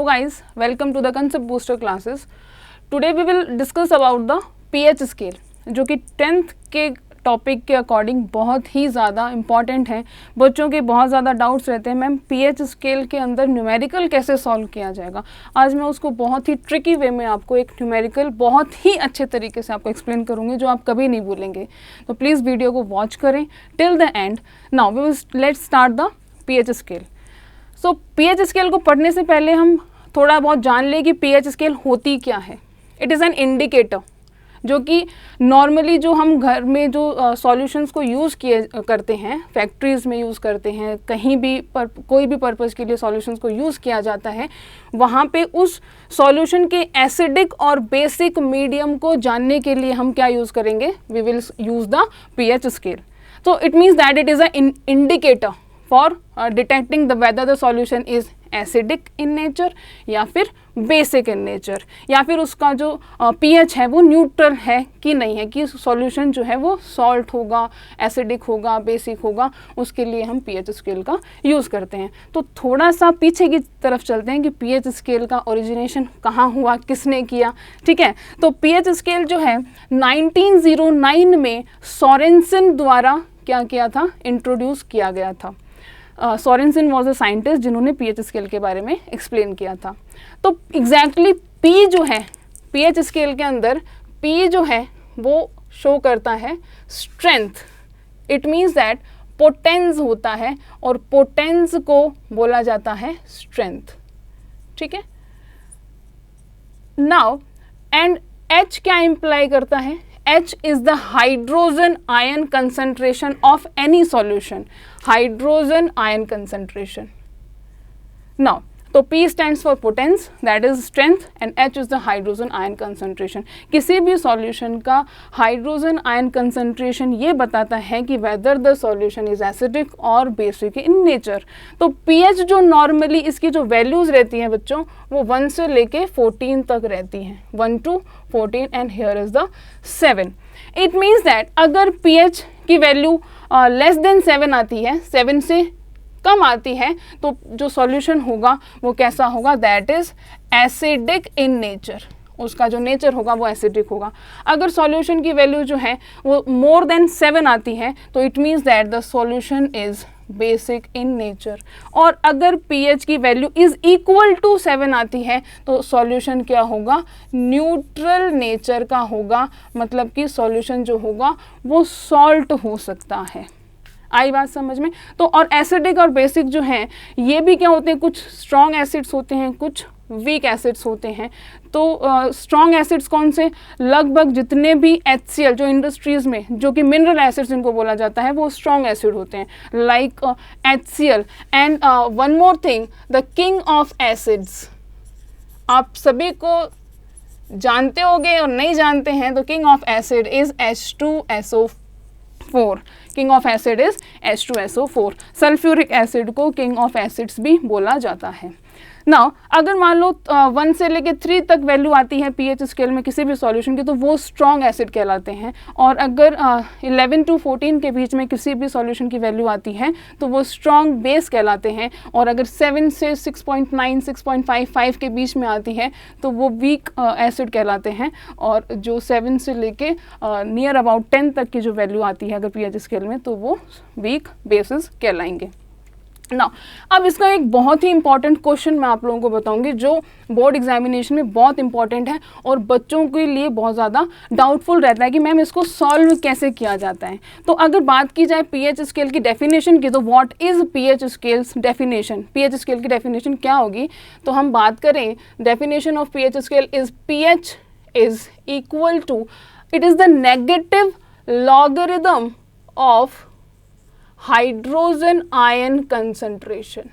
guys, welcome to the Concept Booster classes. Today we will discuss about the pH scale, जो कि 10th के topic के according बहुत ही ज़्यादा इम्पॉर्टेंट है. बच्चों के बहुत ज़्यादा डाउट्स रहते हैं, मैम पीएच स्केल के अंदर न्यूमेरिकल कैसे सॉल्व किया जाएगा. आज मैं उसको बहुत ही ट्रिकी वे में आपको एक न्यूमेरिकल बहुत ही अच्छे तरीके से आपको एक्सप्लेन करूँगी जो आप कभी नहीं भूलेंगे. तो प्लीज़ वीडियो को वॉच करें till the end. Now we will let's start the pH scale. So pH scale को पढ़ने से पहले हम थोड़ा बहुत जान लें कि पीएच स्केल होती क्या है. इट इज़ एन इंडिकेटर जो कि नॉर्मली जो हम घर में जो सॉल्यूशंस को यूज़ किए करते हैं, फैक्ट्रीज़ में यूज़ करते हैं, कहीं भी कोई भी पर्पज़ के लिए सॉल्यूशंस को यूज़ किया जाता है, वहाँ पे उस सॉल्यूशन के एसिडिक और बेसिक मीडियम को जानने के लिए हम क्या यूज़ करेंगे, we will use the pH scale. तो it means that it is a indicator for detecting the whether the solution is acidic in nature या फिर बेसिक इन नेचर, या फिर उसका जो पीएच है वो न्यूट्रल है कि नहीं है, कि सॉल्यूशन जो है वो सॉल्ट होगा, एसिडिक होगा, बेसिक होगा. उसके लिए हम पीएच स्केल का यूज़ करते हैं. तो थोड़ा सा पीछे की तरफ चलते हैं कि पीएच स्केल का ओरिजिनेशन कहाँ हुआ, किसने किया. ठीक है, तो पीएच स्केल जो है 1909 में सोरेनसन द्वारा क्या किया था, इंट्रोड्यूस किया गया था. सोरेनसन वॉज अ साइंटिस्ट जिन्होंने पीएच स्केल के बारे में एक्सप्लेन किया था. तो एग्जैक्टली पी जो है पीएच स्केल के अंदर, पी जो है वो शो करता है strength. It means that potence होता है और पोटेंस को बोला जाता है स्ट्रेंथ. ठीक है, नाउ एंड एच क्या इम्प्लाई करता है, H is the hydrogen ion concentration of any solution. Hydrogen ion concentration. Now, तो P stands for potence, that is strength, and H is the hydrogen ion concentration. किसी भी solution का hydrogen ion concentration ये बताता है कि whether the solution is acidic or basic in nature. तो pH जो normally इसकी जो values रहती हैं बच्चों, वो 1 से लेके 14 तक रहती हैं, 1 to 14, and here is the 7. It means that अगर pH की value less than 7 आती है, 7 से कम आती है, तो जो सॉल्यूशन होगा वो कैसा होगा, that is acidic in nature. उसका जो नेचर होगा वो एसिडिक होगा. अगर सॉल्यूशन की वैल्यू जो है वो मोर देन 7 आती है, तो it means that the solution is basic in nature. और अगर पीएच की वैल्यू इज इक्वल टू 7 आती है, तो सॉल्यूशन क्या होगा, न्यूट्रल नेचर का होगा. मतलब कि सॉल्यूशन जो होगा वो सॉल्ट हो सकता है. आई बात समझ में. तो और एसिडिक और बेसिक जो हैं ये भी क्या होते हैं, कुछ स्ट्रॉन्ग एसिड्स होते हैं, कुछ वीक एसिड्स होते हैं. तो स्ट्रॉन्ग एसिड्स कौन से, लगभग जितने भी HCl जो इंडस्ट्रीज़ में जो कि मिनरल एसिड्स इनको बोला जाता है, वो स्ट्रॉन्ग एसिड होते हैं, like HCl. And one more thing, the king of acids आप सभी को जानते होंगे और नहीं जानते हैं, तो king of acid is H2SO4. King of acid is H2SO4. Sulphuric acid को किंग ऑफ एसिड्स भी बोला जाता है. नाउ अगर मान लो 1 से लेके 3 तक वैल्यू आती है पीएच स्केल में किसी भी सॉल्यूशन की, तो वो स्ट्रॉन्ग एसिड कहलाते हैं. और अगर 11 to 14 के बीच में किसी भी सॉल्यूशन की वैल्यू आती है, तो वो स्ट्रॉन्ग बेस कहलाते हैं. और अगर 7 से 6.9 6.55 के बीच में आती है, तो वो वीक एसिड कहलाते हैं. और जो 7 से लेके नियर अबाउट 10 तक की जो वैल्यू आती है अगर पीएच स्केल में, तो वो वीक बेसिस कहलाएंगे. ना अब इसका एक बहुत ही इंपॉर्टेंट क्वेश्चन मैं आप लोगों को बताऊंगी जो बोर्ड एग्जामिनेशन में बहुत इंपॉर्टेंट है और बच्चों के लिए बहुत ज़्यादा डाउटफुल रहता है कि मैम इसको सॉल्व कैसे किया जाता है. तो अगर बात की जाए पीएच स्केल की डेफिनेशन की, तो what is pH scale's definition, pH scale की डेफिनेशन क्या होगी. तो हम बात करें definition of pH scale is pH is equal to, it is the negative logarithm of hydrogen ion concentration.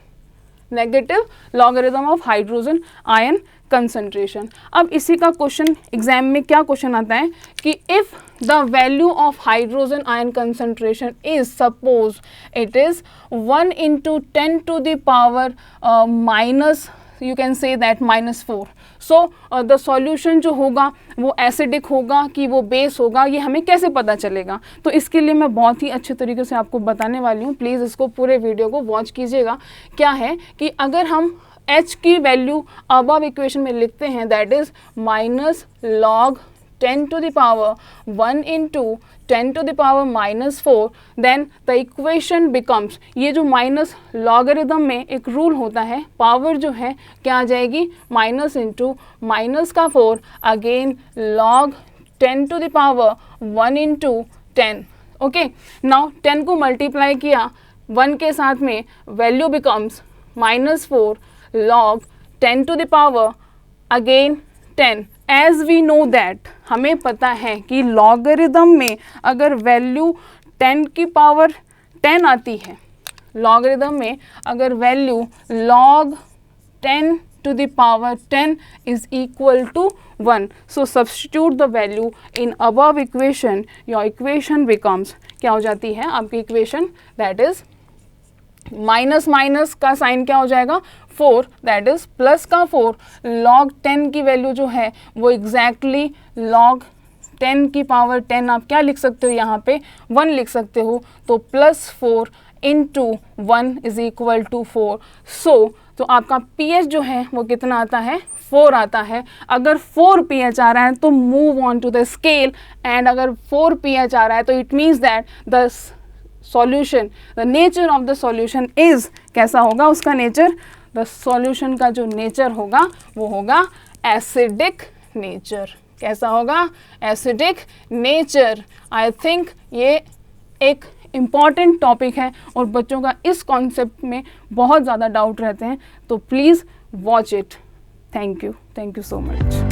Negative logarithm of hydrogen ion concentration. अब इसी का क्वेश्चन एग्जाम में क्या क्वेश्चन आता है कि if the value of hydrogen ion concentration is suppose it is 1 × 10⁻⁻, you can say that -4. So the solution जो होगा वो एसिडिक होगा कि वो बेस होगा, ये हमें कैसे पता चलेगा. तो इसके लिए मैं बहुत ही अच्छे तरीके से आपको बताने वाली हूँ. प्लीज़ इसको पूरे वीडियो को वॉच कीजिएगा. क्या है कि अगर हम h की वैल्यू अबव इक्वेशन में लिखते हैं, that is minus log 10 to the power 1 into 10 to the power minus 4, then the equation becomes, ये जो माइनस लॉगरिदम में एक रूल होता है, पावर जो है क्या आ जाएगी, माइनस इंटू माइनस का 4 again log 10 to the power 1 into 10. Okay, now 10 को मल्टीप्लाई किया 1 के साथ में, value becomes minus 4 log 10 to the power again 10. As we know that, हमें पता है कि लॉगरिदम में अगर वैल्यू 10 की पावर 10 आती है, लॉगरिदम में अगर value log 10 to the power 10 is equal to 1. So substitute the value in above equation, your equation becomes, क्या हो जाती है आपकी equation, that is minus minus का साइन क्या हो जाएगा 4, दैट इज प्लस का 4, लॉग 10 की वैल्यू जो है वो एग्जैक्टली लॉग 10 की पावर 10 आप क्या लिख सकते हो, यहाँ पे 1 लिख सकते हो, तो plus 4 into 1 is equal to 4. So तो आपका pH जो है वो कितना आता है, 4 आता है. अगर 4 pH आ रहा है तो move on to the scale, and अगर 4 pH आ रहा है तो it means that the solution, the nature of the solution is, कैसा होगा उसका नेचर, द सॉल्यूशन का जो नेचर होगा वो होगा एसिडिक नेचर. कैसा होगा, एसिडिक नेचर. आई थिंक ये एक इम्पॉर्टेंट टॉपिक है और बच्चों का इस कॉन्सेप्ट में बहुत ज़्यादा डाउट रहते हैं, तो please watch it. Thank you so much.